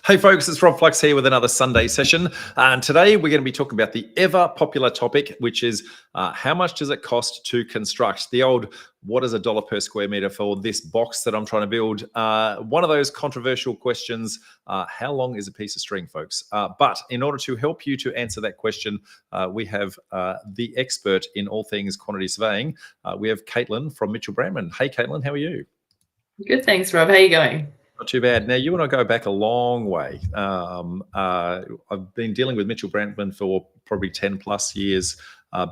Hey folks, it's Rob Flux here with another Sunday session. And today we're going to be talking about the ever popular topic, which is how much does it cost to construct? The old, what is $1 per square meter for this box that I'm trying to build? One of those controversial questions, how long is a piece of string, folks? But in order to help you to answer that question, we have the expert in all things quantity surveying. We have Caitlin from Mitchell Brandtman. Hey Caitlin, how are you? Good, thanks, Rob. How are you going? Not too bad. Now, you and I go back a long way. I've been dealing with Mitchell Brandtman for probably 10 plus years.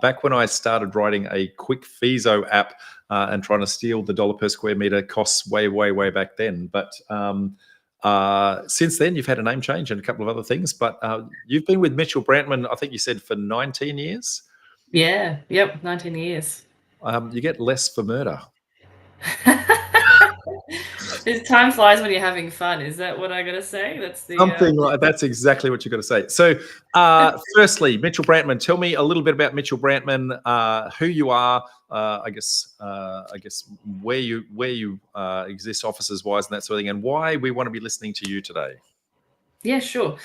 Back when I started writing a quick feaso app and trying to steal the $1 per square meter costs way back then. But since then, you've had a name change and a couple of other things. But you've been with Mitchell Brandtman, I think you said, for 19 years? Yeah, yep, 19 years. You get less for murder. Time flies when you're having fun. Is that what I got to say? That's the something like that's exactly what you got to say. So, firstly, Mitchell Brandtman, tell me a little bit about Mitchell Brandtman, who you are, I guess where you exist offices wise and that sort of thing, and why we want to be listening to you today. Yeah, sure.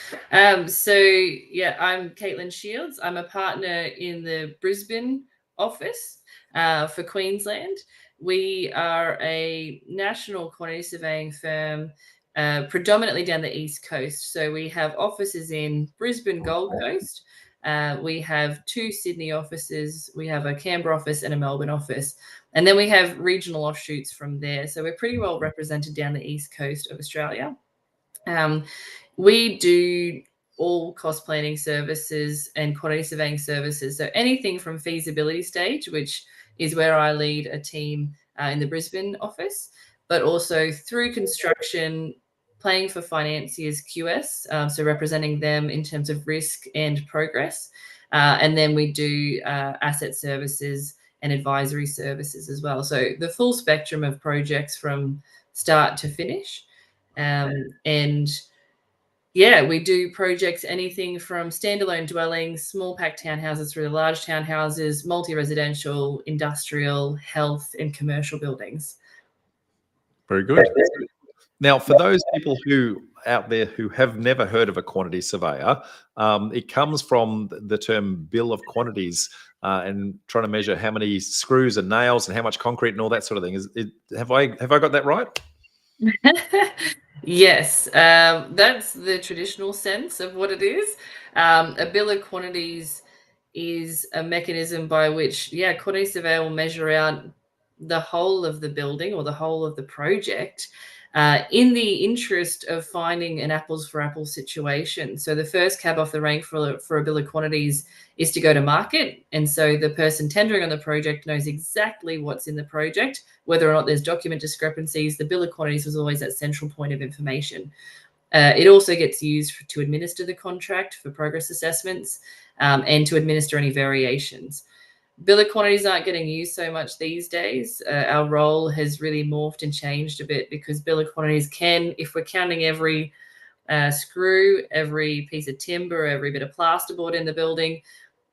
So yeah, I'm Caitlin Shields. I'm a partner in the Brisbane office for Queensland. We are a national quantity surveying firm, predominantly down the East Coast. So we have offices in Brisbane, Gold Coast. We have 2 Sydney offices. We have a Canberra office and a Melbourne office. And then we have regional offshoots from there. So we're pretty well represented down the East Coast of Australia. We do all cost planning services and quantity surveying services. So anything from feasibility stage, which is where I lead a team in the Brisbane office, but also through construction, playing for financiers QS, so representing them in terms of risk and progress. And then we do asset services and advisory services as well. So the full spectrum of projects from start to finish. And yeah, we do projects, anything from standalone dwellings, small packed townhouses through to large townhouses, multi-residential, industrial, health, and commercial buildings. Very good. Now, for those people who out there who have never heard of a quantity surveyor, it comes from the term bill of quantities and trying to measure how many screws and nails and how much concrete and all that sort of thing. Have I got that right? Yes, that's the traditional sense of what it is. A bill of quantities is a mechanism by which, quantity surveyor will measure out the whole of the building or the whole of the project in the interest of finding an apples for apples situation. So the first cab off the rank for a bill of quantities is to go to market. And so the person tendering on the project knows exactly what's in the project, whether or not there's document discrepancies. The bill of quantities was always that central point of information. It also gets used to administer the contract for progress assessments and to administer any variations. Bill of quantities aren't getting used so much these days. Our role has really morphed and changed a bit because bill of quantities can, if we're counting every screw, every piece of timber, every bit of plasterboard in the building,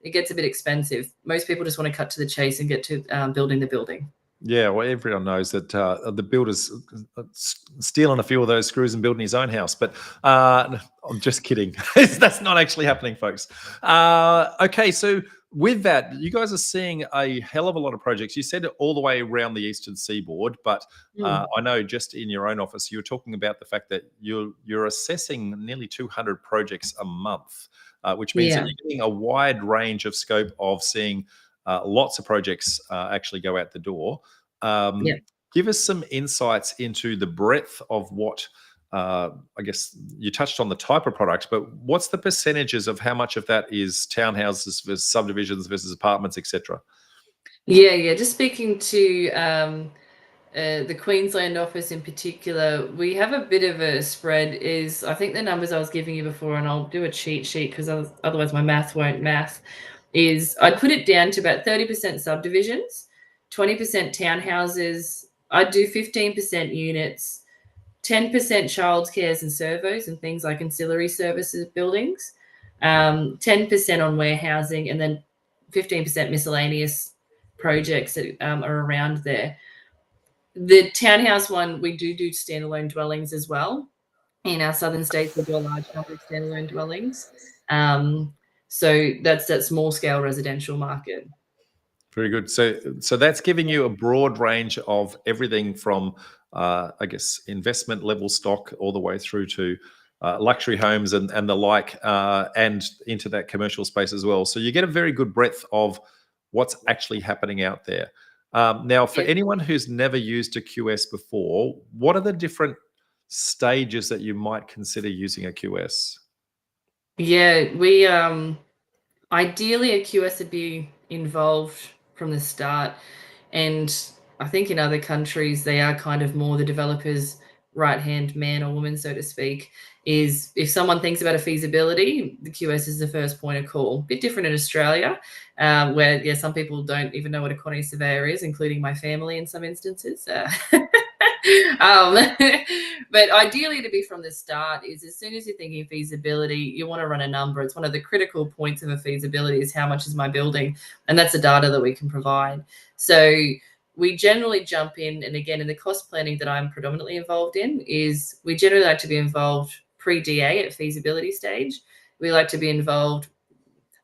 it gets a bit expensive. Most people just want to cut to the chase and get to building the building. Yeah, well, everyone knows that the builder's stealing a few of those screws and building his own house. But I'm just kidding. That's not actually happening, folks. Okay, so with that, you guys are seeing a hell of a lot of projects. You said all the way around the eastern seaboard, but I know just in your own office, you were talking about the fact that you're assessing nearly 200 projects a month, which means that you're getting a wide range of scope of seeing lots of projects actually go out the door. Give us some insights into the breadth of what, I guess you touched on the type of product, but what's the percentages of how much of that is townhouses versus subdivisions versus apartments, etc.? Yeah. Just speaking to the Queensland office in particular, we have a bit of a spread. I think the numbers I was giving you before, and I'll do a cheat sheet because otherwise my math won't math, is I'd put it down to about 30% subdivisions, 20% townhouses. I'd do 15% units, 10% childcares and servos and things like ancillary services buildings, 10% on warehousing, and then 15% miscellaneous projects that are around there. The townhouse one, we do standalone dwellings as well. In our southern states, we do a large number of standalone dwellings. So that's that small scale residential market. Very good. So that's giving you a broad range of everything from, I guess, investment level stock all the way through to luxury homes and the like, and into that commercial space as well. So you get a very good breadth of what's actually happening out there. Now, for Yeah. anyone who's never used a QS before, what are the different stages that you might consider using a QS? Yeah, we ideally a QS would be involved from the start. And I think in other countries, they are kind of more the developer's right hand man or woman, so to speak. Is if someone thinks about a feasibility, the QS is the first point of call. Bit different in Australia, where yeah, some people don't even know what a quantity surveyor is, including my family in some instances. um, but ideally, to be from the start is as soon as you're thinking feasibility, you want to run a number. It's one of the critical points of a feasibility is how much is my building, and that's the data that we can provide. So we generally jump in, and again, in the cost planning that I'm predominantly involved in, is we generally like to be involved pre-DA at feasibility stage. We like to be involved.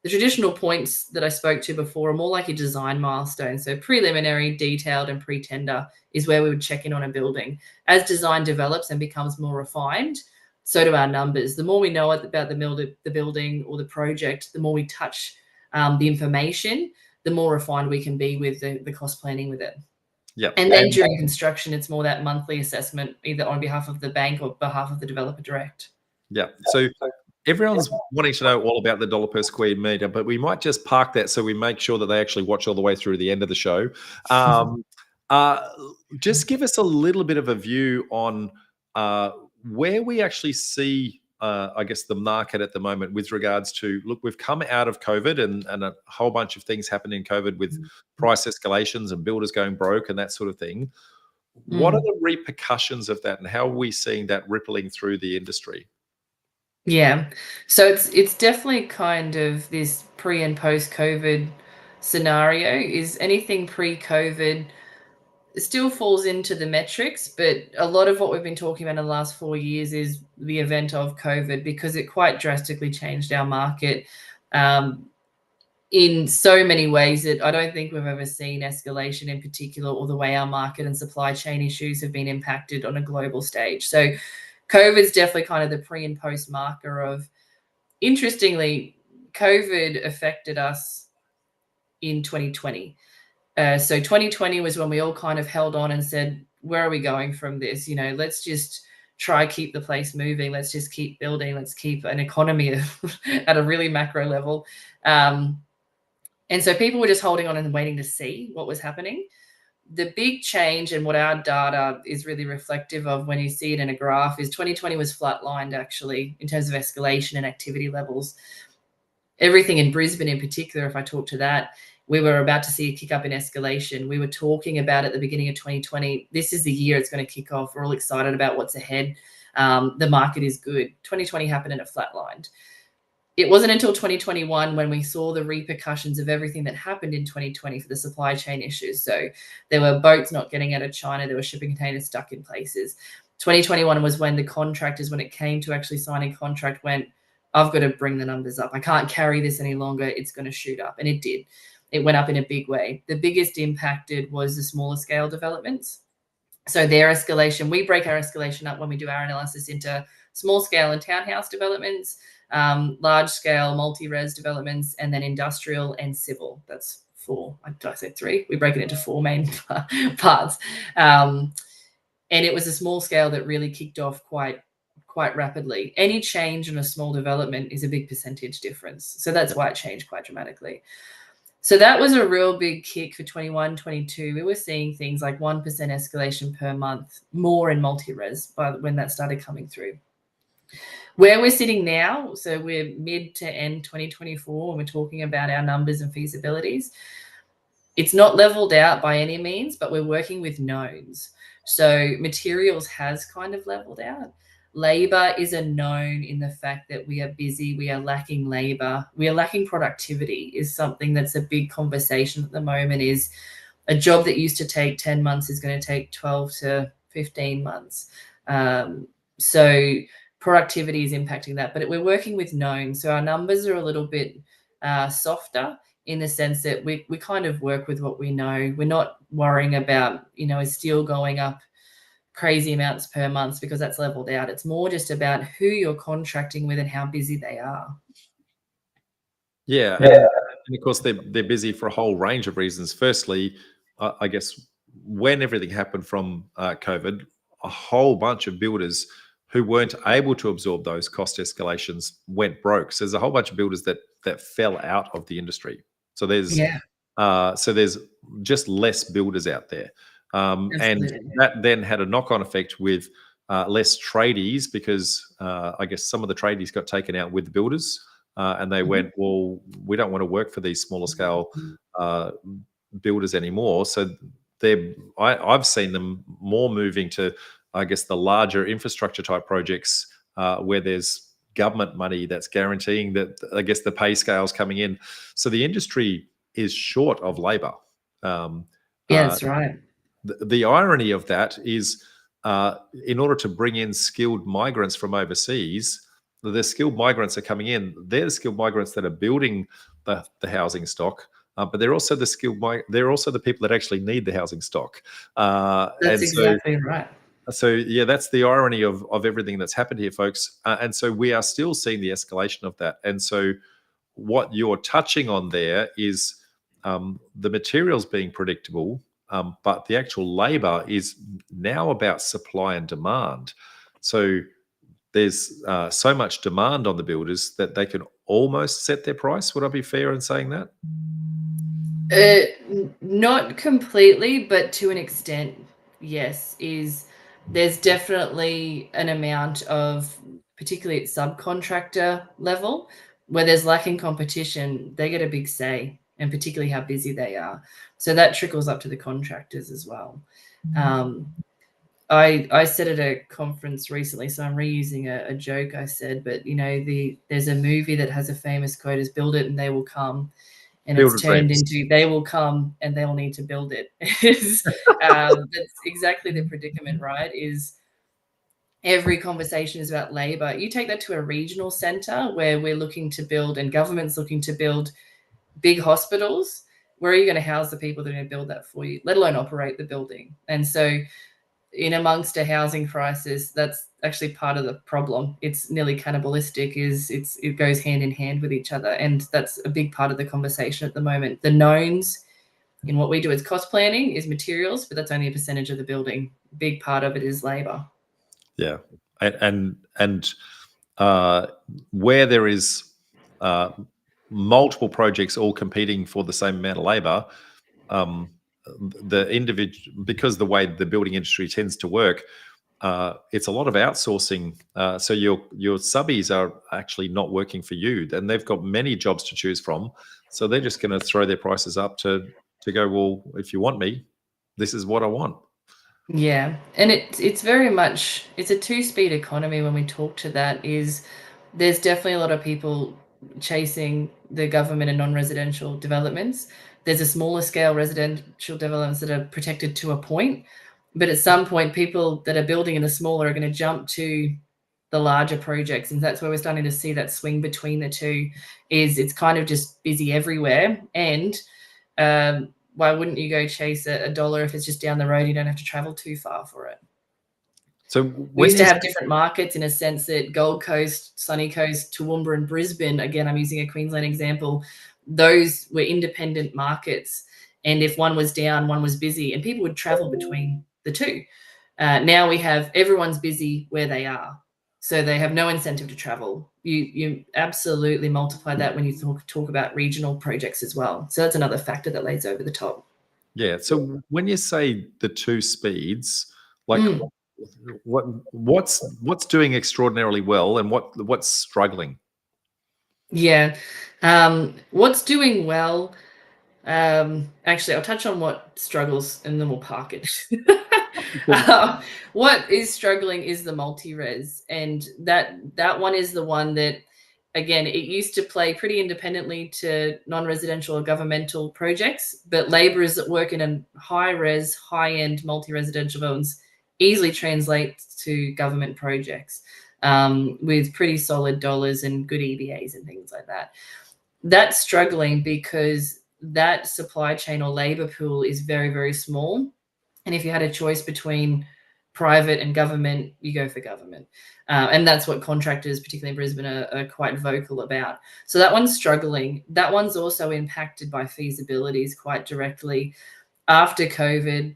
The traditional points that I spoke to before are more like your design milestones. So preliminary, detailed, and pre-tender is where we would check in on a building. As design develops and becomes more refined, so do our numbers. The more we know about the building or the project, the more we touch the information, the more refined we can be with the cost planning with it. Yep. And then during construction, it's more that monthly assessment, either on behalf of the bank or behalf of the developer direct. Yeah. So everyone's wanting to know all about the dollar per square meter, but we might just park that so we make sure that they actually watch all the way through the end of the show. Just give us a little bit of a view on where we actually see, I guess, the market at the moment with regards to, look, we've come out of COVID and a whole bunch of things happened in COVID with price escalations and builders going broke and that sort of thing. What are the repercussions of that, and how are we seeing that rippling through the industry? Yeah. So it's definitely kind of this pre and post COVID scenario. Is anything pre-COVID still falls into the metrics, but a lot of what we've been talking about in the last 4 years is the event of COVID, because it quite drastically changed our market in so many ways that I don't think we've ever seen escalation in particular, or the way our market and supply chain issues have been impacted on a global stage. So COVID is definitely kind of the pre and post marker of, interestingly, COVID affected us in 2020. So 2020 was when we all kind of held on and said, where are we going from this? You know, let's just try keep the place moving. Let's just keep building. Let's keep an economy at a really macro level. And so people were just holding on and waiting to see what was happening. The big change, and what our data is really reflective of when you see it in a graph, is 2020 was flatlined actually in terms of escalation and activity levels. Everything in Brisbane in particular, if I talk to that, we were about to see a kick up in escalation. We were talking about at the beginning of 2020, this is the year it's going to kick off. We're all excited about what's ahead. The market is good. 2020 happened and it flatlined. It wasn't until 2021 when we saw the repercussions of everything that happened in 2020 for the supply chain issues. So there were boats not getting out of China. There were shipping containers stuck in places. 2021 was when the contractors, when it came to actually signing contract, went, I've got to bring the numbers up. I can't carry this any longer. It's going to shoot up. And it did. It went up in a big way. The biggest impacted was the smaller scale developments. So their escalation, we break our escalation up when we do our analysis into small scale and townhouse developments, large scale multi-res developments, and then industrial and civil. That's four. Did I say three? We break it into four main parts. And it was a small scale that really kicked off quite rapidly. Any change in a small development is a big percentage difference. So that's why it changed quite dramatically. So that was a real big kick for 21, 22. We were seeing things like 1% escalation per month, more in multi-res when that started coming through. Where we're sitting now, so we're mid to end 2024, when we're talking about our numbers and feasibilities, it's not leveled out by any means, but we're working with knowns. So materials has kind of leveled out. Labor is a known in the fact that we are busy, we are lacking labor, we are lacking productivity is something that's a big conversation at the moment. Is a job that used to take 10 months is going to take 12 to 15 months. So productivity is impacting that. But we're working with known, so our numbers are a little bit softer in the sense that we kind of work with what we know. We're not worrying about, you know, is steel going up crazy amounts per month, because that's leveled out. It's more just about who you're contracting with and how busy they are. Yeah, and of course they're busy for a whole range of reasons. Firstly, I guess when everything happened from COVID, a whole bunch of builders who weren't able to absorb those cost escalations went broke. So there's a whole bunch of builders that fell out of the industry. So there's just less builders out there, and Absolutely. that then had a knock-on effect with less tradies, because I guess some of the tradies got taken out with the builders. And they went, well, we don't want to work for these smaller scale builders anymore. So I've seen them more moving to, I guess, the larger infrastructure type projects where there's government money that's guaranteeing that, I guess, the pay scales coming in. So the industry is short of labor. Yeah, that's right. The irony of that is, in order to bring in skilled migrants from overseas, the skilled migrants are coming in. They're the skilled migrants that are building the housing stock, but they're also they're also the people that actually need the housing stock. That's exactly right. So yeah, that's the irony of everything that's happened here, folks. And so we are still seeing the escalation of that. And so what you're touching on there is the materials being predictable, but the actual labor is now about supply and demand. So there's so much demand on the builders that they can almost set their price. Would I be fair in saying that? Not completely, but to an extent, yes. There's definitely an amount of, particularly at subcontractor level, where there's lacking competition, they get a big say, and particularly how busy they are. So that trickles up to the contractors as well. I said at a conference recently, so I'm reusing a joke I said, but you know, there's a movie that has a famous quote is "Build it and they will come," and it's turned into "They will come and they'll need to build it." That's exactly the predicament, right? Is every conversation is about labor. You take that to a regional centre where we're looking to build, and government's looking to build big hospitals. Where are you going to house the people that are going to build that for you, let alone operate the building? And so, in amongst a housing crisis, that's actually part of the problem. It's nearly cannibalistic. It goes hand in hand with each other, and that's a big part of the conversation at the moment. The knowns in what we do as cost planning is materials, but that's only a percentage of the building. Big part of it is labor. Yeah, and where there is multiple projects all competing for the same amount of labor, the individual, because the way the building industry tends to work, it's a lot of outsourcing. So your subbies are actually not working for you, and they've got many jobs to choose from. So they're just going to throw their prices up to go, well, if you want me, this is what I want. Yeah, and it's very much, it's a two-speed economy. When we talk to that, is there's definitely a lot of people chasing the government and non-residential developments. There's a smaller scale residential developments that are protected to a point, but at some point, people that are building in the smaller are going to jump to the larger projects, and that's where we're starting to see that swing between the two. Is it's kind of just busy everywhere, and why wouldn't you go chase a dollar if it's just down the road? You don't have to travel too far for it. So we used to have different markets in a sense that Gold Coast, Sunny Coast, Toowoomba and Brisbane, again, I'm using a Queensland example, those were independent markets. And if one was down, one was busy, and people would travel between the two. Now we have everyone's busy where they are. So they have no incentive to travel. You absolutely multiply that when you talk about regional projects as well. So that's another factor that lays over the top. Yeah. So when you say the two speeds, like what's doing extraordinarily well and what's struggling? Yeah. What's doing well? Actually, I'll touch on what struggles and then we'll park it. What is struggling is the multi-res, and that one is the one that, again, it used to play pretty independently to non-residential or governmental projects, but labourers that work in a high-res, high-end multi-residential homes easily translate to government projects. with pretty solid dollars and good EBAs and things like that. That's struggling because that supply chain or labor pool is very, very small. And if you had a choice between private and government, you go for government. And that's what contractors, particularly in Brisbane, are quite vocal about. So that one's struggling. That one's also impacted by feasibilities quite directly. After COVID,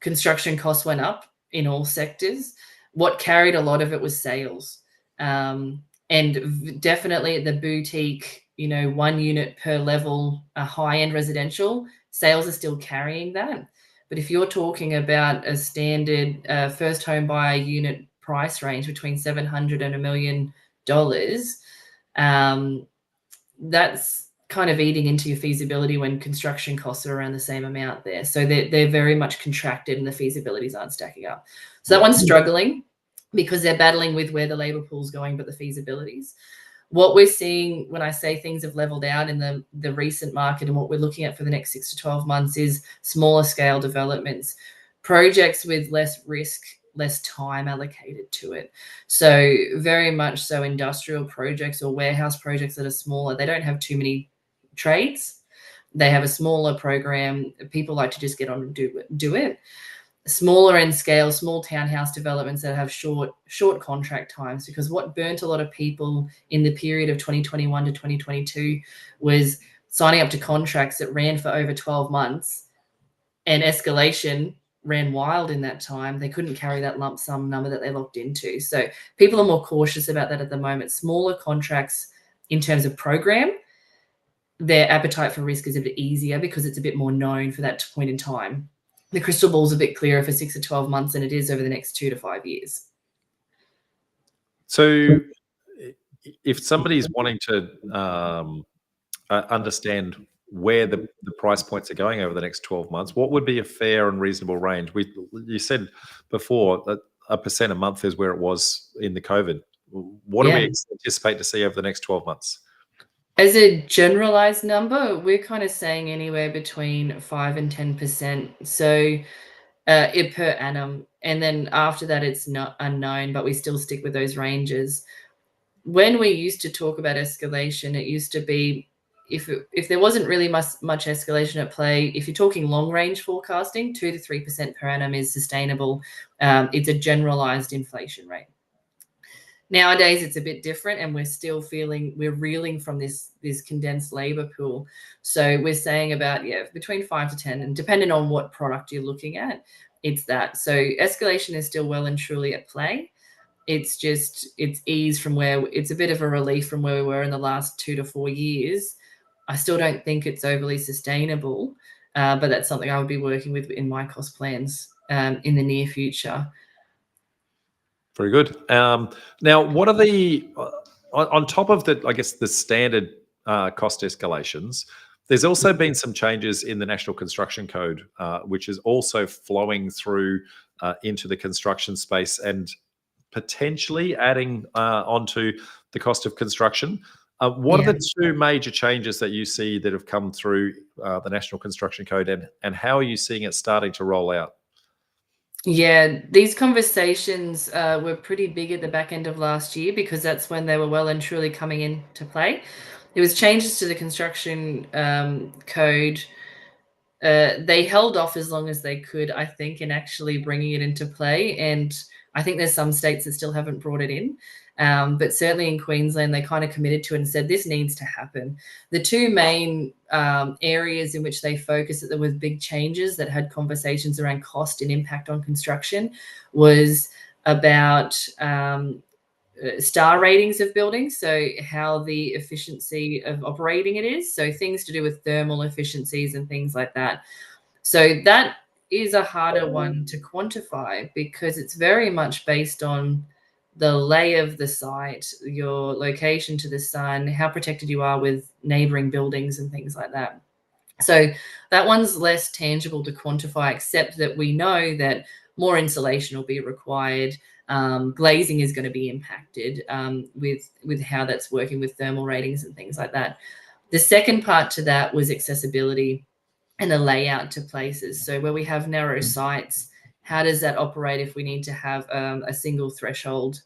construction costs went up in all sectors. What carried a lot of it was sales. And definitely the boutique, 1 unit per level, a high-end residential, sales are still carrying that. But if you're talking about a standard first home buyer unit price range between $700 and $1 million, that's kind of eating into your feasibility when construction costs are around the same amount there. So they're very much contracted and the feasibilities aren't stacking up. So that one's struggling because they're battling with where the labor pool's going, but the feasibilities. What we're seeing when I say things have leveled out in the recent market and what we're looking at for the next 6 to 12 months is smaller scale developments, projects with less risk, less time allocated to it. So very much so industrial projects or warehouse projects that are smaller. They don't have too many trades. They have a smaller program. People like to just get on and do it. Smaller in scale, small townhouse developments that have short contract times, because what burnt a lot of people in the period of 2021 to 2022 was signing up to contracts that ran for over 12 months, and escalation ran wild in that time. They couldn't carry that lump sum number that they locked into. So people are more cautious about that at the moment. Smaller contracts in terms of program, their appetite for risk is a bit easier because it's a bit more known for that point in time. The crystal ball's a bit clearer for 6 to 12 months than it is over the next 2 to 5 years. So if somebody's wanting to understand where the price points are going over the next 12 months, what would be a fair and reasonable range? You said before that 1% a month is where it was in the COVID. What do we anticipate to see over the next 12 months? As a generalized number, we're kind of saying anywhere between 5 and 10%. So it per annum. And then after that, it's not unknown, but we still stick with those ranges. When we used to talk about escalation, it used to be if there wasn't really much escalation at play, if you're talking long range forecasting, 2 to 3% per annum is sustainable. It's a generalized inflation rate. Nowadays, it's a bit different, and we're reeling from this condensed labor pool. So we're saying about, between 5 to 10, and depending on what product you're looking at, it's that. So escalation is still well and truly at play. It's ease from where it's a bit of a relief from where we were in the last 2 to 4 years. I still don't think it's overly sustainable, but that's something I would be working with in my cost plans in the near future. Very good. Now, what are the on top of the, I guess, the standard cost escalations? There's also been some changes in the National Construction Code, which is also flowing through into the construction space and potentially adding onto the cost of construction. What are the two major changes that you see that have come through the National Construction Code, and how are you seeing it starting to roll out? Yeah, these conversations were pretty big at the back end of last year because that's when they were well and truly coming into play. There was changes to the construction code. They held off as long as they could, I think, in actually bringing it into play. And I think there's some states that still haven't brought it in. But certainly in Queensland, they kind of committed to it and said this needs to happen. The two main areas in which they focused that there were big changes that had conversations around cost and impact on construction was about star ratings of buildings, so how the efficiency of operating it is, so things to do with thermal efficiencies and things like that. So that is a harder one to quantify because it's very much based on the lay of the site, your location to the sun, how protected you are with neighboring buildings and things like that. So that one's less tangible to quantify, except that we know that more insulation will be required. Glazing is going to be impacted with how that's working with thermal ratings and things like that. The second part to that was accessibility and the layout to places. So where we have narrow sites how does that operate if we need to have a single threshold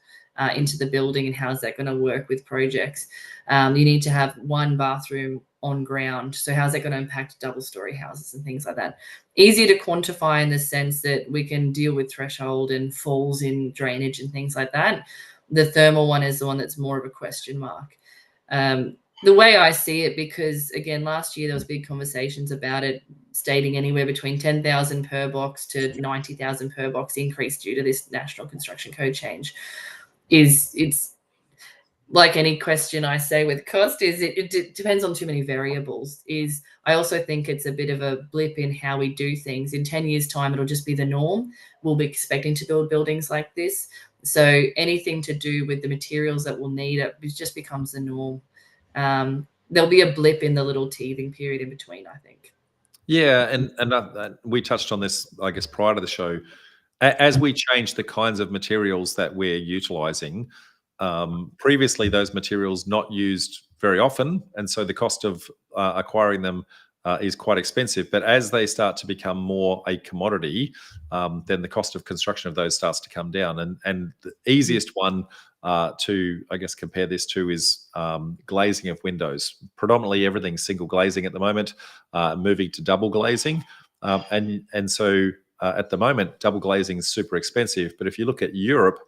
into the building, and how's that going to work with projects? You need to have one bathroom on ground, so how's that going to impact double-story houses and things like that? Easy to quantify in the sense that we can deal with threshold and falls in drainage and things like that. The thermal one is the one that's more of a question mark. The way I see it, because again, last year there was big conversations about it, stating anywhere between 10,000 per box to 90,000 per box increase due to this National Construction Code change. It's like any question I say with cost, is it depends on too many variables. I also think it's a bit of a blip in how we do things. In 10 years' time, it'll just be the norm. We'll be expecting to build buildings like this. So anything to do with the materials that we'll need, it just becomes the norm. There'll be a blip in the little teething period in between, I think. Yeah, and we touched on this, I guess, prior to the show. As we change the kinds of materials that we're utilizing, previously those materials not used very often, and so the cost of acquiring them is quite expensive. But as they start to become more a commodity, then the cost of construction of those starts to come down. And the easiest one to, I guess, compare this to is glazing of windows. Predominantly everything's single glazing at the moment, moving to double glazing. And so at the moment, double glazing is super expensive. But if you look at Europe,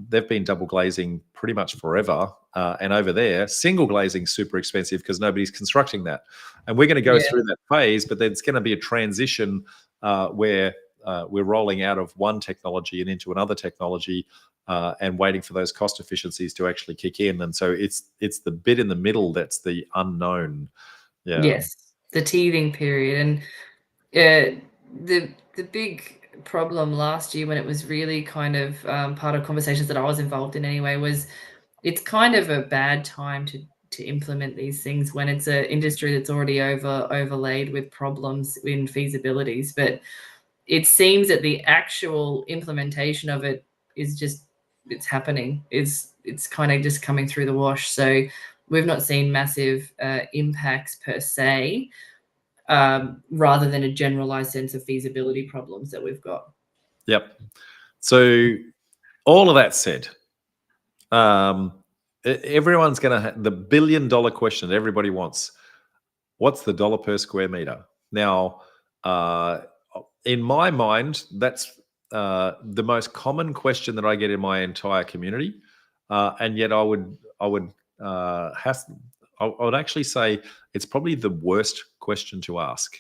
they've been double glazing pretty much forever. And over there, single glazing is super expensive because nobody's constructing that. And we're going to go through that phase, but then it's going to be a transition where we're rolling out of one technology and into another technology and waiting for those cost efficiencies to actually kick in. And so it's the bit in the middle that's the unknown. Yeah. Yes, the teething period. And the big problem last year, when it was really kind of part of conversations that I was involved in anyway, was it's kind of a bad time to implement these things when it's an industry that's already overlaid with problems in feasibilities. But it seems that the actual implementation of it is just, it's happening. It's kind of just coming through the wash. So we've not seen massive impacts per se, rather than a generalized sense of feasibility problems that we've got. Yep. So all of that said, everyone's going to have the $1 billion question that everybody wants. What's the dollar per square meter? Now, in my mind, that's the most common question that I get in my entire community, and yet I would actually say it's probably the worst question to ask,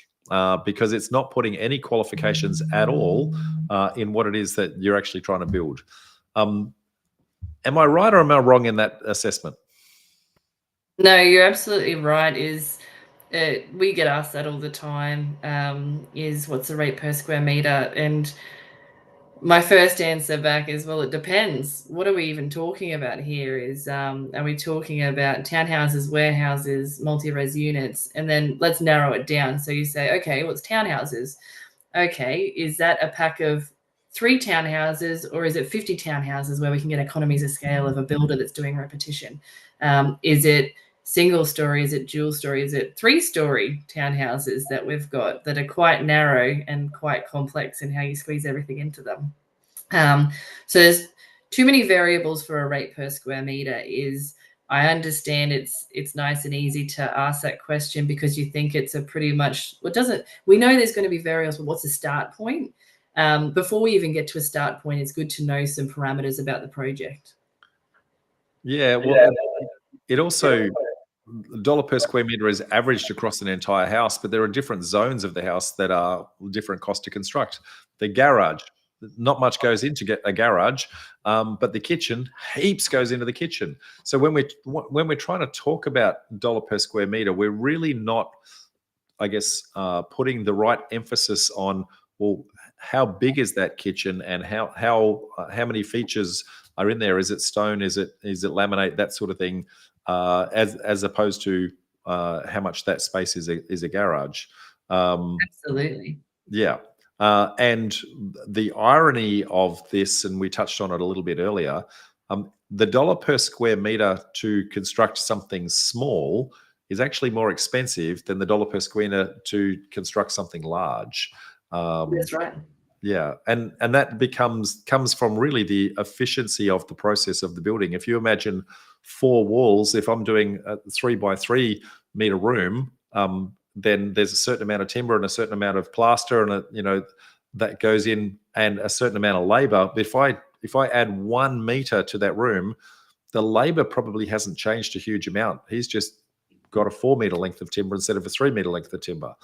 because it's not putting any qualifications at all in what it is that you're actually trying to build. Am I right or am I wrong in that assessment? No, you're absolutely right. We get asked that all the time, is what's the rate per square meter? And my first answer back is, well, it depends. What are we even talking about here? Are we talking about townhouses, warehouses, multi-res units? And then let's narrow it down. So you say, okay, what's townhouses? Okay, is that a pack of 3 townhouses, or is it 50 townhouses where we can get economies of scale of a builder that's doing repetition? Is it single story? Is it dual story? Is it 3-story townhouses that we've got that are quite narrow and quite complex in how you squeeze everything into them? So there's too many variables for a rate per square meter. I understand it's nice and easy to ask that question because you think it's a pretty much, we know there's going to be variables, but what's the start point? Before we even get to a start point, it's good to know some parameters about the project. Yeah, well, it also, dollar per square meter is averaged across an entire house, but there are different zones of the house that are different cost to construct. The garage, not much goes into get a garage, but the kitchen, heaps goes into the kitchen. So when we're trying to talk about dollar per square meter, we're really not, I guess, putting the right emphasis on, well, how big is that kitchen and how many features are in there? Is it stone? Is it laminate? That sort of thing, as opposed to how much that space is a garage. Absolutely. Yeah. And the irony of this, and we touched on it a little bit earlier, the dollar per square meter to construct something small is actually more expensive than the dollar per square meter to construct something large. That's right. Yeah, and that comes from really the efficiency of the process of the building. If you imagine 4 walls, if I'm doing a 3 by 3 meter room, then there's a certain amount of timber and a certain amount of plaster, and that goes in, and a certain amount of labor. If I add 1 meter to that room, the labor probably hasn't changed a huge amount. He's just got a 4 meter length of timber instead of a 3 meter length of timber.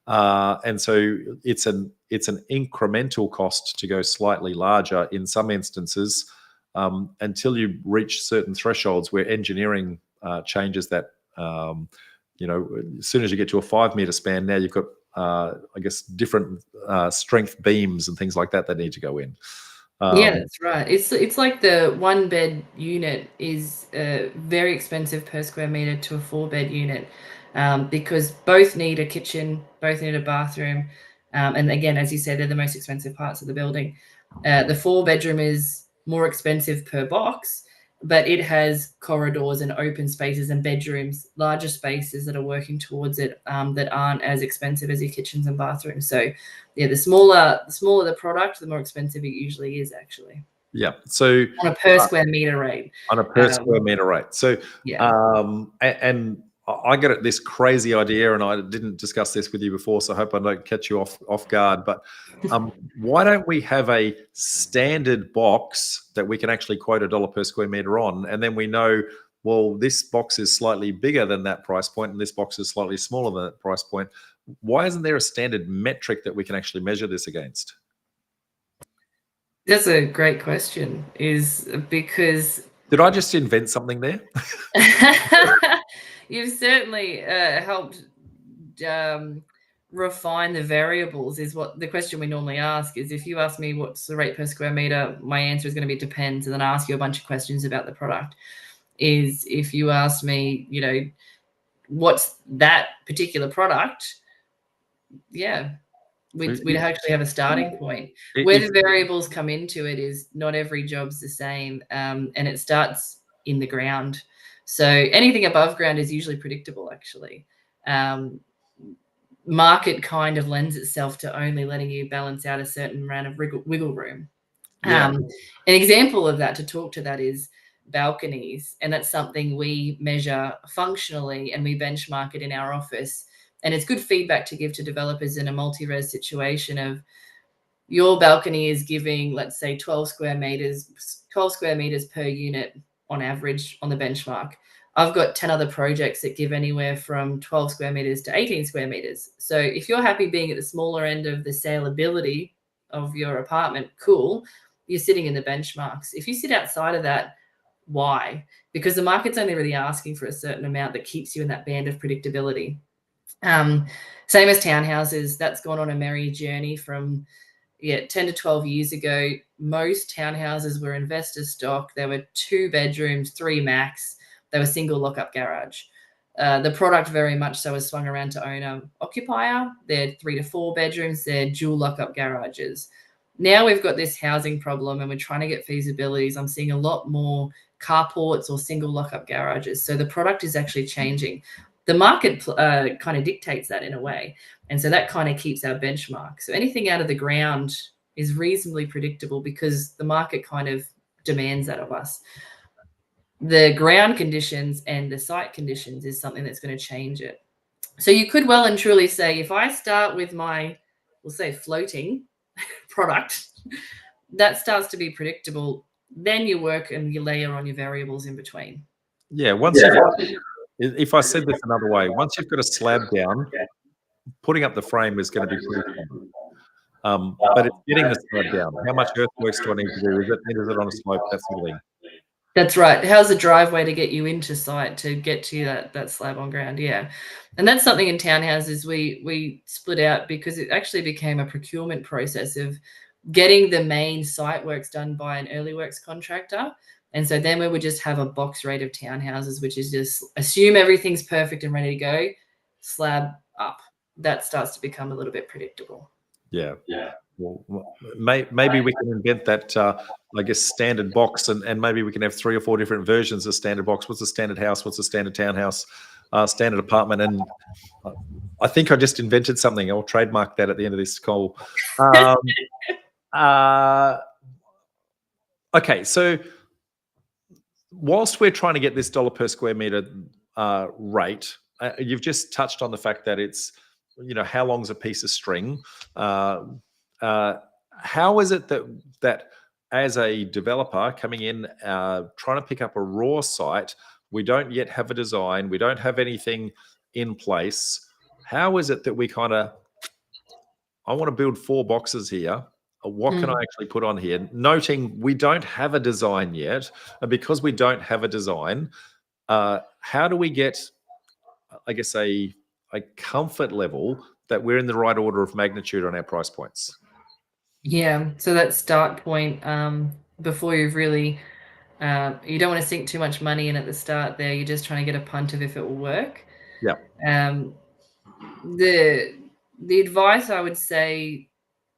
And so it's an incremental cost to go slightly larger in some instances, until you reach certain thresholds where engineering changes that. As soon as you get to a 5 meter span, now you've got I guess different strength beams and things like that need to go in. Yeah, that's right. It's like the 1 bed unit is very expensive per square meter to a 4 bed unit, because both need a kitchen, both need a bathroom, and again, as you said, they're the most expensive parts of the building. The 4 bedroom is more expensive per box, but it has corridors and open spaces and bedrooms, larger spaces that are working towards it, that aren't as expensive as your kitchens and bathrooms. So yeah, the smaller the product, the more expensive it usually is, actually. Yeah. So on a per square meter rate. On a per square meter rate. So yeah. And I got this crazy idea, and I didn't discuss this with you before, so I hope I don't catch you off guard. But why don't we have a standard box that we can actually quote $1 per square meter on, and then we know, well, this box is slightly bigger than that price point, and this box is slightly smaller than that price point. Why isn't there a standard metric that we can actually measure this against? That's a great question. Is because did I just invent something there? You've certainly helped refine the variables. Is what the question we normally ask is. If you ask me what's the rate per square meter, my answer is going to be depends, and then I ask you a bunch of questions about the product. Is if you ask me, what's that particular product? Yeah. We'd actually have a starting point. Where the variables come into it is not every job's the same, and it starts in the ground. So anything above ground is usually predictable, actually. Market kind of lends itself to only letting you balance out a certain amount of wiggle room. Yeah. An example of that, to talk to that, is balconies, and that's something we measure functionally, and we benchmark it in our office. And it's good feedback to give to developers in a multi-res situation of your balcony is giving, let's say, 12 square meters per unit on average on the benchmark. I've got 10 other projects that give anywhere from 12 square meters to 18 square meters. So if you're happy being at the smaller end of the saleability of your apartment, cool, you're sitting in the benchmarks. If you sit outside of that, why? Because the market's only really asking for a certain amount that keeps you in that band of predictability. Same as townhouses, that's gone on a merry journey from 10 to 12 years ago. Most townhouses were investor stock. There were 2 bedrooms, 3 max. They were single lockup garage. The product very much so has swung around to owner occupier. They're 3 to 4 bedrooms. They're dual lockup garages. Now we've got this housing problem, and we're trying to get feasibilities. I'm seeing a lot more carports or single lockup garages. So the product is actually changing. The market kind of dictates that in a way. And so that kind of keeps our benchmark. So anything out of the ground is reasonably predictable because the market kind of demands that of us. The ground conditions and the site conditions is something that's going to change it. So you could well and truly say, if I start with my, we'll say, floating product, that starts to be predictable. Then you work and you layer on your variables in between. Yeah. If I said this another way, once you've got a slab down, putting up the frame is going to be pretty common. But it's getting the slab down. How much earthworks do I need to do? Is it on a slope? That sort of thing. That's right. How's the driveway to get you into site to get to that slab on ground? Yeah. And that's something in townhouses we split out because it actually became a procurement process of getting the main site works done by an early works contractor. And so then we would just have a box rate of townhouses, which is just assume everything's perfect and ready to go, slab up. That starts to become a little bit predictable. Yeah. Well, maybe we can invent that, I guess, standard box, and maybe we can have 3 or 4 different versions of standard box. What's a standard house? What's a standard townhouse? Standard apartment? And I think I just invented something. I'll trademark that at the end of this call. Okay, so whilst we're trying to get this dollar per square meter rate, you've just touched on the fact that it's, how long's a piece of string? How is it that as a developer coming in, trying to pick up a raw site, we don't yet have a design, we don't have anything in place? How is it that we I want to build 4 boxes here. What can I actually put on here? Noting we don't have a design yet. And because we don't have a design, how do we get, I guess, a comfort level that we're in the right order of magnitude on our price points? Yeah, so that start point, before you've really, you don't want to sink too much money in at the start there. You're just trying to get a punt of if it will work. Yeah. Um, the the advice I would say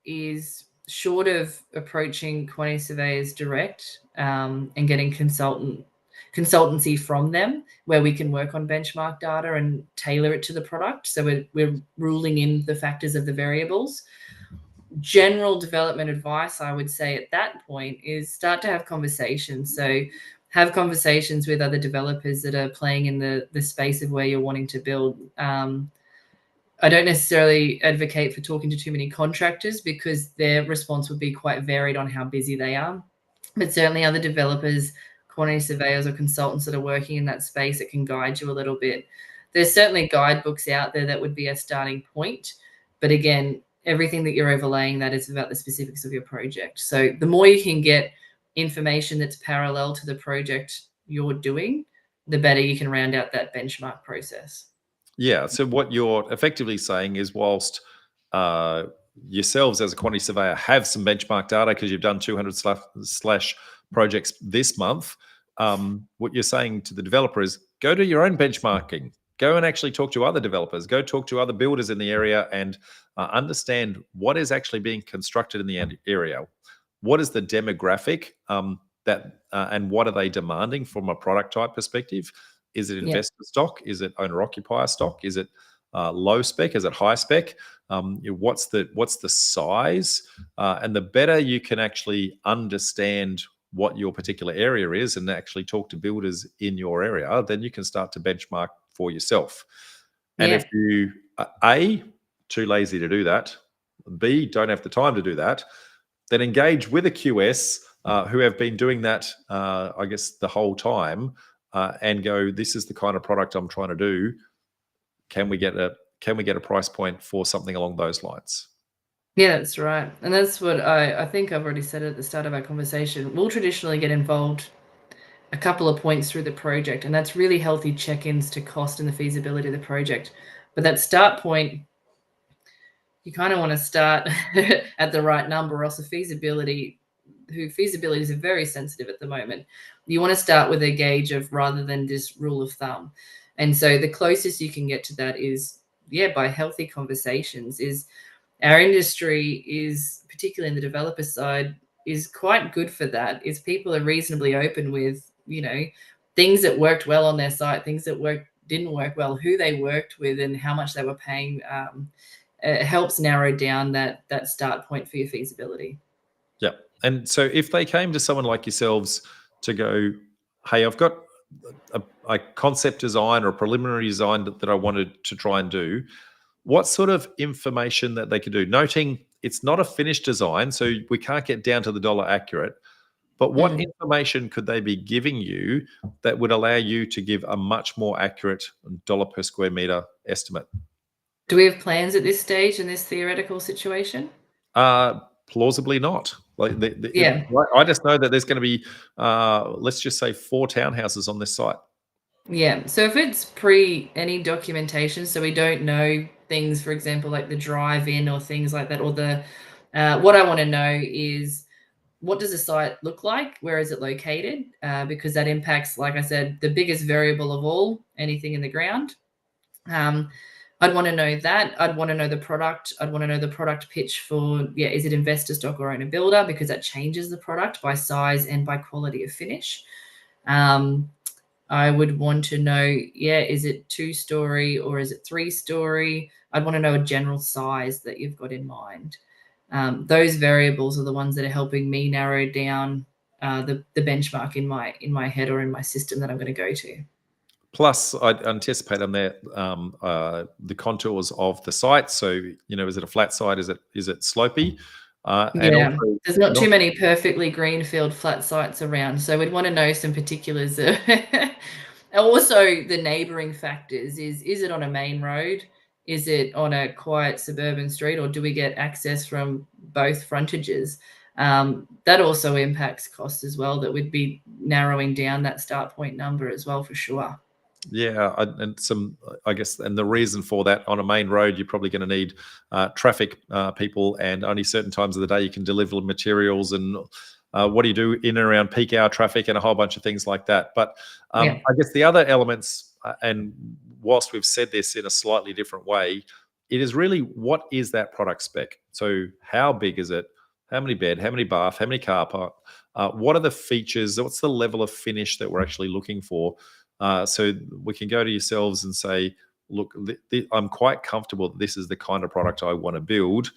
is, short of approaching quantity surveyors direct, and getting consultancy from them, where we can work on benchmark data and tailor it to the product. So we're ruling in the factors of the variables. General development advice I would say at that point is start to have conversations. So have conversations with other developers that are playing in the space of where you're wanting to build. I don't necessarily advocate for talking to too many contractors, because their response would be quite varied on how busy they are. But certainly other developers, quantity surveyors or consultants that are working in that space that can guide you a little bit. There's certainly guidebooks out there that would be a starting point. But again, everything that you're overlaying that is about the specifics of your project. So the more you can get information that's parallel to the project you're doing, the better you can round out that benchmark process. Yeah. So what you're effectively saying is, whilst yourselves as a quantity surveyor have some benchmark data because you've done 200 slash projects this month, what you're saying to the developer is go do your own benchmarking. Go and actually talk to other developers. Go talk to other builders in the area and understand what is actually being constructed in the area. What is the demographic and what are they demanding from a product type perspective? Is it Yeah. investor stock? Is it owner occupier stock? Is it low spec? Is it high spec? What's the size? And the better you can actually understand what your particular area is and actually talk to builders in your area, then you can start to benchmark for yourself. And if Yeah. you A, too lazy to do that, B, don't have the time to do that, then engage with a QS who have been doing that, I guess, the whole time, and go, this is the kind of product I'm trying to do. Can we get a price point for something along those lines? Yeah, that's right. And that's what I think I've already said at the start of our conversation. We'll traditionally get involved a couple of points through the project, and that's really healthy check-ins to cost and the feasibility of the project. But that start point, you kind of want to start at the right number, or else the feasibilities are very sensitive at the moment. You want to start with a gauge of, rather than this rule of thumb. And so the closest you can get to that is, yeah, by healthy conversations. Is our industry is, particularly in the developer side, is quite good for that. Is people are reasonably open with, things that worked well on their site, things that didn't work well, who they worked with, and how much they were paying. It helps narrow down that start point for your feasibility. Yeah. And so if they came to someone like yourselves to go, hey, I've got a concept design or a preliminary design that I wanted to try and do, what sort of information that they could do? Noting it's not a finished design, so we can't get down to the dollar accurate, but what Mm. information could they be giving you that would allow you to give a much more accurate dollar per square meter estimate? Do we have plans at this stage in this theoretical situation? Plausibly not. Like Yeah. I just know that there's going to be, let's just say, 4 townhouses on this site. Yeah. So if it's pre any documentation, so we don't know things, for example, like the drive in or things like that, or what I want to know is, what does the site look like? Where is it located? Because that impacts, like I said, the biggest variable of all, anything in the ground. I'd want to know that. I'd want to know the product. I'd want to know the product pitch for, yeah, is it investor stock or owner builder? Because that changes the product by size and by quality of finish. I would want to know, yeah, is it 2-story or is it 3-story? I'd want to know a general size that you've got in mind. Those variables are the ones that are helping me narrow down the benchmark in my head or in my system that I'm going to go to. Plus, I anticipate on there the contours of the site. So, is it a flat site? Is it slopey? And Yeah, also, there's not too many perfectly greenfield flat sites around, so we'd want to know some particulars. Also, the neighbouring factors is it on a main road? Is it on a quiet suburban street, or do we get access from both frontages? That also impacts costs as well. That would be narrowing down that start point number as well, for sure. yeah, I guess, and the reason for that, on a main road, you're probably going to need traffic people, and only certain times of the day you can deliver materials. And what do you do in and around peak hour traffic, and a whole bunch of things like that. But Yeah. I guess the other elements, and whilst we've said this in a slightly different way, it is really, what is that product spec? So how big is it? How many bed? How many bath? How many car park? What are the features? What's the level of finish that we're actually looking for? So we can go to yourselves and say, look, I'm quite comfortable that this is the kind of product I want to build.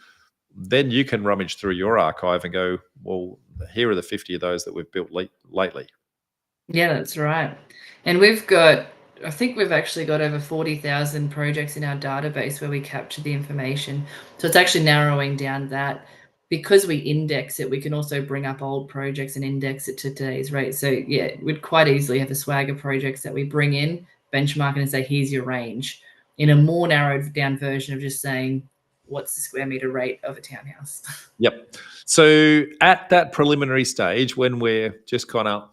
Then you can rummage through your archive and go, well, here are the 50 of those that we've built lately. Yeah, that's right. And I think we've actually got over 40,000 projects in our database where we capture the information. So it's actually narrowing down that. Because we index it, we can also bring up old projects and index it to today's rate. So yeah, we'd quite easily have a swag of projects that we bring in, benchmark it, and say, here's your range, in a more narrowed down version of just saying, what's the square meter rate of a townhouse? Yep. So at that preliminary stage, when we're just kind of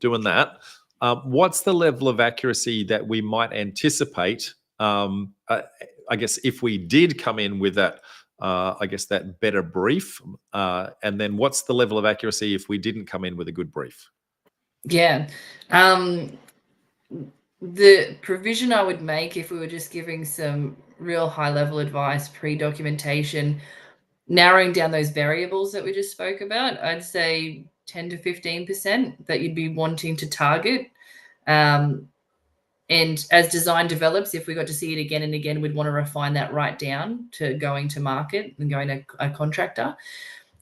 doing that, what's the level of accuracy that we might anticipate? I guess if we did come in with that, I guess that better brief, and then what's the level of accuracy if we didn't come in with a good brief? Yeah. The provision I would make if we were just giving some real high level advice, pre-documentation, narrowing down those variables that we just spoke about, I'd say 10 to 15% that you'd be wanting to target. And as design develops, if we got to see it again and again, we'd want to refine that right down to going to market and going to a contractor.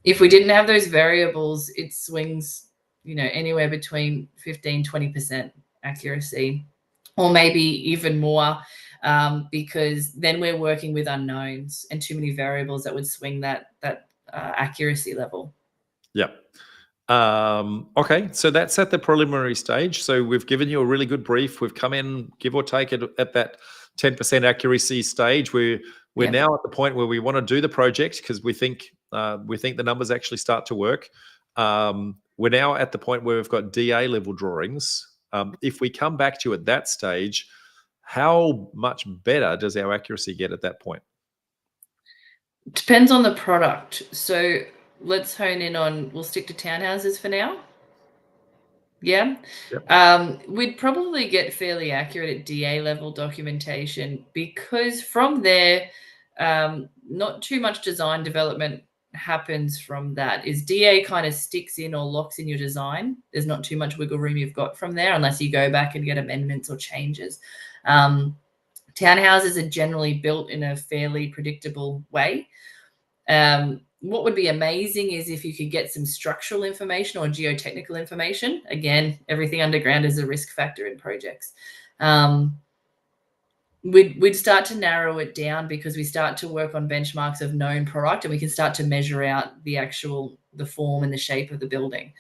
If we didn't have those variables, it swings, anywhere between 15, 20% accuracy, or maybe even more, because then we're working with unknowns and too many variables that would swing that accuracy level. Yep. Okay, so that's at the preliminary stage. So we've given you a really good brief. We've come in, give or take, at that 10% accuracy stage. We're now at the point where we want to do the project because we think the numbers actually start to work. We're now at the point where we've got DA level drawings. If we come back to you at that stage, how much better does our accuracy get at that point? Depends on the product. So let's hone in on, we'll stick to townhouses for now. Yeah. Yep. We'd probably get fairly accurate at DA level documentation, because from there, not too much design development happens from that. Is DA kind of sticks in or locks in your design. There's not too much wiggle room you've got from there unless you go back and get amendments or changes. Townhouses are generally built in a fairly predictable way. What would be amazing is if you could get some structural information or geotechnical information. Again, everything underground is a risk factor in projects. We'd start to narrow it down because we start to work on benchmarks of known product, and we can start to measure out the form and the shape of the building.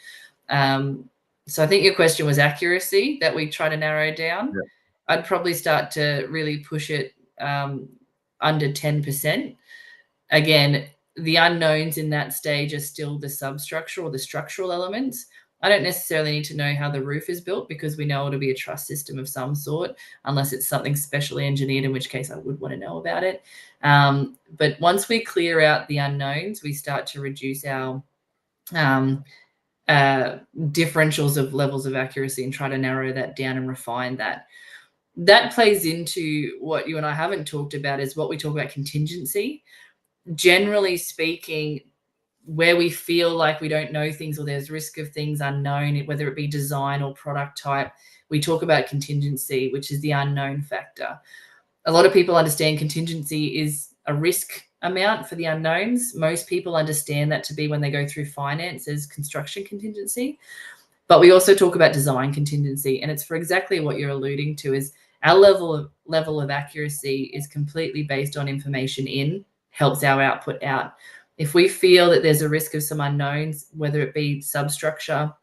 So I think your question was accuracy that we try to narrow down. Yeah. I'd probably start to really push it under 10%. Again, the unknowns in that stage are still the substructure or the structural elements. I don't necessarily need to know how the roof is built because we know it'll be a truss system of some sort, unless it's something specially engineered, in which case I would want to know about it. But once we clear out the unknowns, we start to reduce our differentials of levels of accuracy and try to narrow that down and refine that. That plays into what you and I haven't talked about, is what we talk about contingency. Generally speaking, where we feel like we don't know things or there's risk of things unknown, whether it be design or product type, we talk about contingency, which is the unknown factor. A lot of people understand contingency is a risk amount for the unknowns. Most people understand that to be when they go through finance as construction contingency. But we also talk about design contingency, and it's for exactly what you're alluding to, is our level of accuracy is completely based on information in, helps our output out. If we feel that there's a risk of some unknowns, whether it be substructure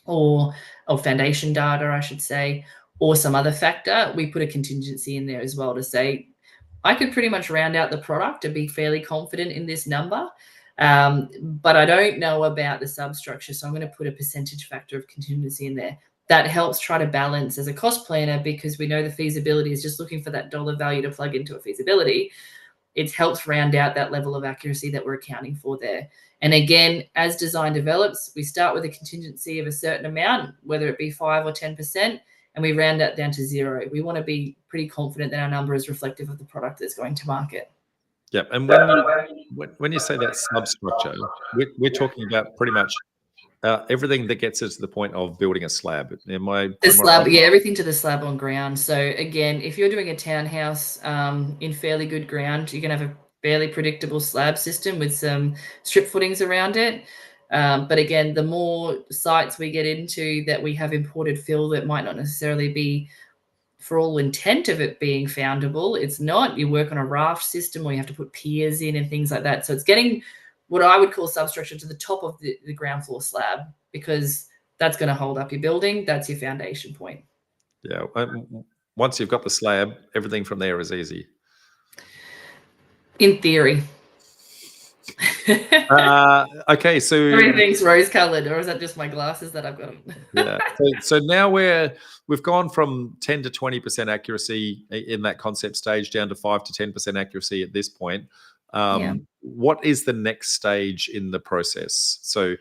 or foundation data, I should say, or some other factor, we put a contingency in there as well to say, I could pretty much round out the product and be fairly confident in this number, but I don't know about the substructure, so I'm going to put a percentage factor of contingency in there. That helps try to balance as a cost planner, because we know the feasibility is just looking for that dollar value to plug into a feasibility. It helps round out that level of accuracy that we're accounting for there. And again, as design develops, we start with a contingency of a certain amount, whether it be 5 or 10%, and we round that down to 0. We want to be pretty confident that our number is reflective of the product that's going to market. Yeah, and when you say that substructure, we're talking about pretty much everything that gets us to the point of building a slab. The slab, yeah, everything to the slab on ground. So again, if you're doing a townhouse in fairly good ground, you're going to have a fairly predictable slab system with some strip footings around it. But again, the more sites we get into that we have imported fill that might not necessarily be, for all intent of it being foundable, it's not. You work on a raft system, or you have to put piers in and things like that. So it's getting what I would call substructure to the top of the ground floor slab, because that's going to hold up your building. That's your foundation point. Yeah. Once you've got the slab, everything from there is easy. In theory. Okay, so everything's rose-colored, or is that just my glasses that I've got? Yeah. So now we've gone from 10 to 20% accuracy in that concept stage down to 5 to 10% accuracy at this point. What is the next stage in the process? So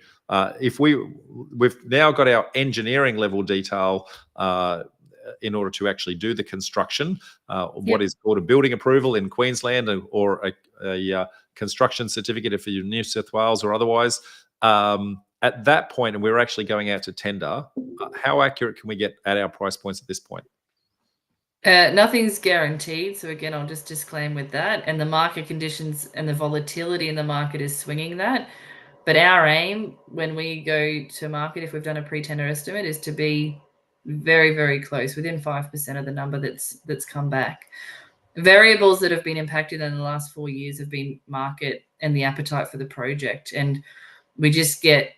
if we've now got our engineering level detail in order to actually do the construction, what is called a building approval in Queensland, or a construction certificate if you're New South Wales or otherwise. At that point, and we're actually going out to tender, how accurate can we get at our price points at this point? Nothing's guaranteed. So again, I'll just disclaim with that. And the market conditions and the volatility in the market is swinging that. But our aim when we go to market, if we've done a pre-tender estimate, is to be very, very close, within 5% of the number that's come back. Variables that have been impacted in the last 4 years have been market and the appetite for the project. And we just get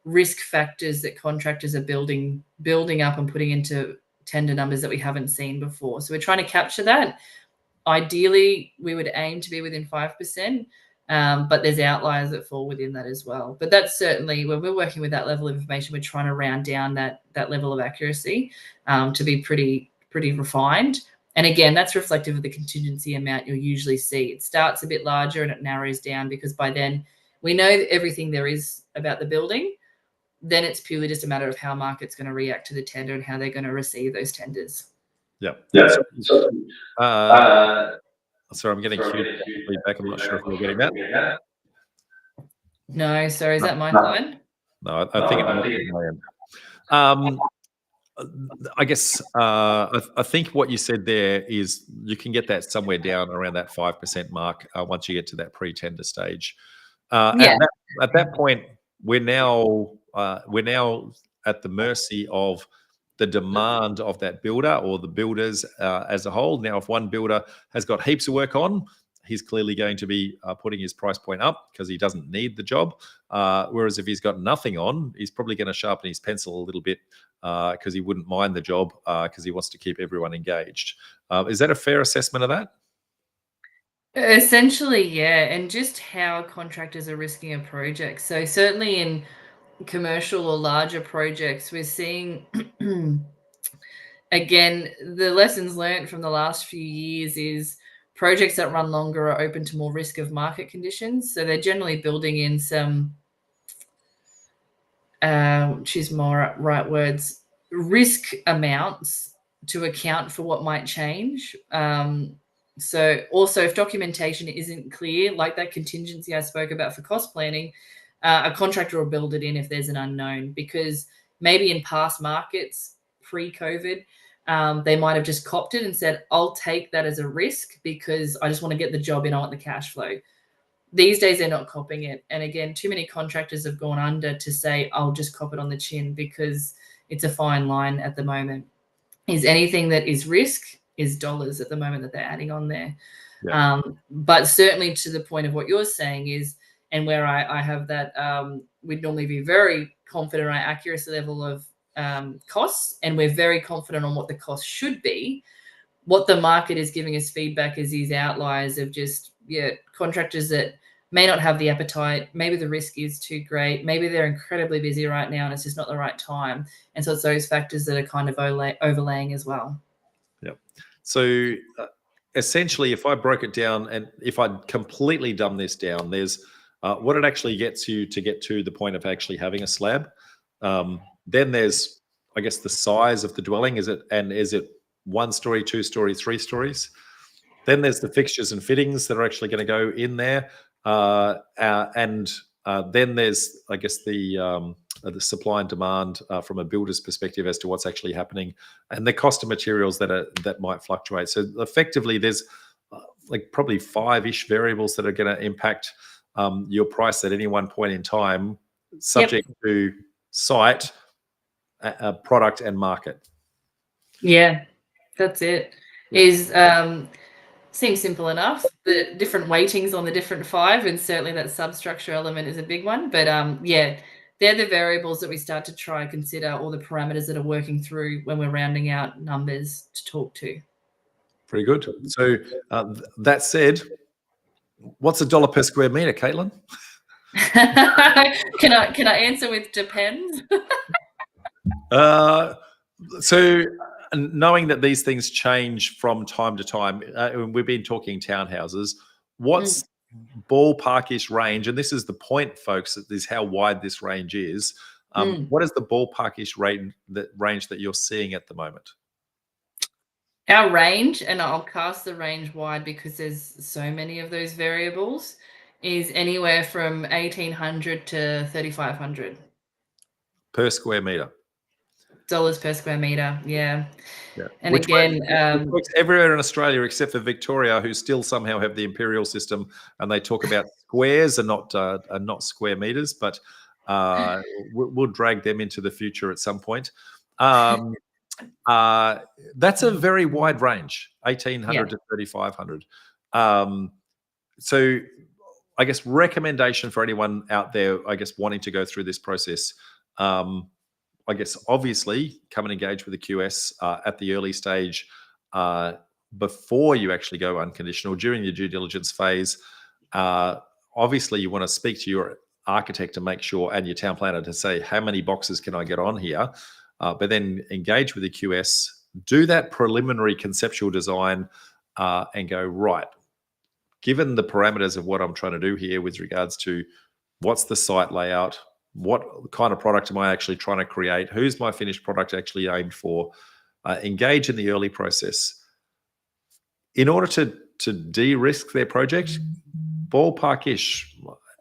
risk factors that contractors are building up and putting into tender numbers that we haven't seen before. So we're trying to capture that. Ideally, we would aim to be within 5%, but there's outliers that fall within that as well. But that's certainly, when we're working with that level of information, we're trying to round down that level of accuracy to be pretty refined. And again, that's reflective of the contingency amount you'll usually see. It starts a bit larger and it narrows down, because by then we know everything there is about the building. Then it's purely just a matter of how market's going to react to the tender and how they're going to receive those tenders. Yeah. Sorry, I'm getting huge feedback. I'm not sure if you're getting that. No, sorry, is that my line? No, I think it might be my end. I guess I think what you said there is you can get that somewhere down around that 5% mark once you get to that pre-tender stage. At that point, we're now at the mercy of the demand of that builder or the builders as a whole. Now, if one builder has got heaps of work on, he's clearly going to be putting his price point up because he doesn't need the job. Whereas if he's got nothing on, he's probably going to sharpen his pencil a little bit because he wouldn't mind the job because he wants to keep everyone engaged. Is that a fair assessment of that? Essentially, yeah. And just how contractors are risking a project. So certainly in commercial or larger projects, we're seeing, again, the lessons learned from the last few years is projects that run longer are open to more risk of market conditions. So they're generally building in some, choose more right words, risk amounts to account for what might change. So also, if documentation isn't clear, like that contingency I spoke about for cost planning, a contractor will build it in if there's an unknown, because maybe in past markets pre-COVID, they might have just copped it and said, I'll take that as a risk because I just want to get the job in, I want the cash flow. These days they're not copping it. And again, too many contractors have gone under to say, I'll just cop it on the chin, because it's a fine line at the moment. Is anything that is risk is dollars at the moment that they're adding on there. Yeah. But certainly to the point of what you're saying is, and where I have that, we'd normally be very confident on our accuracy level of costs, and we're very confident on what the cost should be. What the market is giving us feedback is these outliers of just, contractors that may not have the appetite. Maybe the risk is too great. Maybe they're incredibly busy right now and it's just not the right time. And so it's those factors that are kind of overlaying as well. Yeah. So essentially, if I broke it down and if I completely dumb this down, there's what it actually gets you to get to the point of actually having a slab. Then there's, I guess, the size of the dwelling. Is it 1 story, 2 story, 3 stories? Then there's the fixtures and fittings that are actually going to go in there. And then there's, I guess, the supply and demand from a builder's perspective as to what's actually happening, and the cost of materials that might fluctuate. So effectively, there's like probably 5-ish variables that are going to impact your price at any one point in time, subject to site, product, and market. Yeah, that's it. Seems simple enough. The different weightings on the different 5, and certainly that substructure element is a big one. But yeah, they're the variables that we start to try and consider, all the parameters that are working through when we're rounding out numbers to talk to. Very good. So that said, what's $1 per square meter, Caitlin? Can I answer with depends? So knowing that these things change from time to time, we've been talking townhouses. What's ballparkish range? And this is the point, folks, is how wide this range is. What is the ballparkish range that you're seeing at the moment? Our range, and I'll cast the range wide because there's so many of those variables, is anywhere from 1,800 to 3,500 per square meter. Dollars per square meter, yeah. And Which again, works everywhere in Australia except for Victoria, who still somehow have the imperial system, and they talk about squares and not square meters. But we'll drag them into the future at some point. That's a very wide range, 1,800 to 3,500. So I guess recommendation for anyone out there, I guess, wanting to go through this process, I guess, obviously, come and engage with the QS at the early stage before you actually go unconditional, during your due diligence phase. Obviously, you want to speak to your architect to make sure, and your town planner to say, how many boxes can I get on here? But then engage with the QS, do that preliminary conceptual design, and go, right, given the parameters of what I'm trying to do here with regards to what's the site layout, what kind of product am I actually trying to create, who's my finished product actually aimed for, engage in the early process. In order to de-risk their project, ballpark-ish,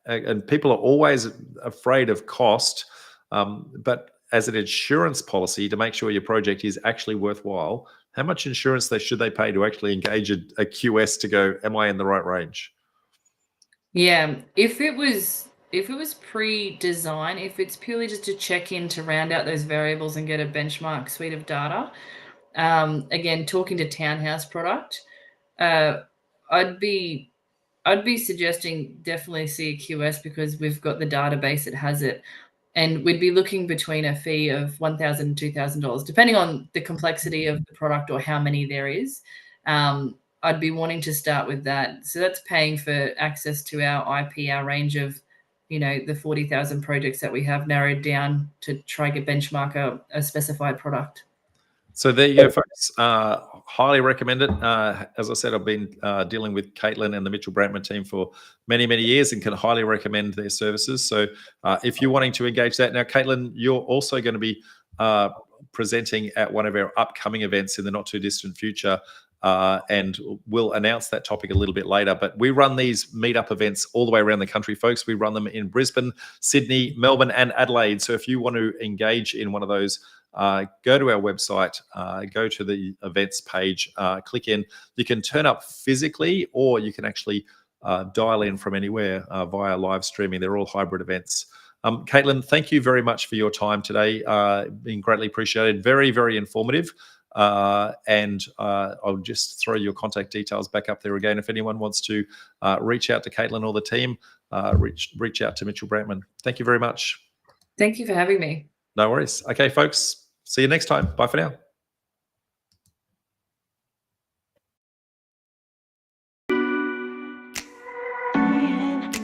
and people are always afraid of cost, but as an insurance policy to make sure your project is actually worthwhile, how much insurance should they pay to actually engage a QS to go, am I in the right range? Yeah, if it was pre-design, if it's purely just to check in to round out those variables and get a benchmark suite of data, again, talking to townhouse product, I'd be suggesting definitely see a QS, because we've got the database that has it. And we'd be looking between a fee of $1,000 and $2,000, depending on the complexity of the product or how many there is. I'd be wanting to start with that. So that's paying for access to our IP, our range of, the 40,000 projects that we have narrowed down to try to benchmark a specified product. So there you go, folks. Highly recommend it. As I said, I've been dealing with Caitlin and the Mitchell Brandtman team for many, many years, and can highly recommend their services. So if you're wanting to engage that. Now, Caitlin, you're also going to be presenting at one of our upcoming events in the not too distant future, and we'll announce that topic a little bit later. But we run these meetup events all the way around the country, folks. We run them in Brisbane, Sydney, Melbourne, and Adelaide. So if you want to engage in one of those, go to our website, go to the events page, click in. You can turn up physically, or you can actually dial in from anywhere via live streaming. They're all hybrid events. Caitlin, thank you very much for your time today. Been greatly appreciated. Very, very informative. And I'll just throw your contact details back up there again. If anyone wants to reach out to Caitlin or the team, reach out to Mitchell Brandtman. Thank you very much. Thank you for having me. No worries. Okay, folks, see you next time. Bye for now.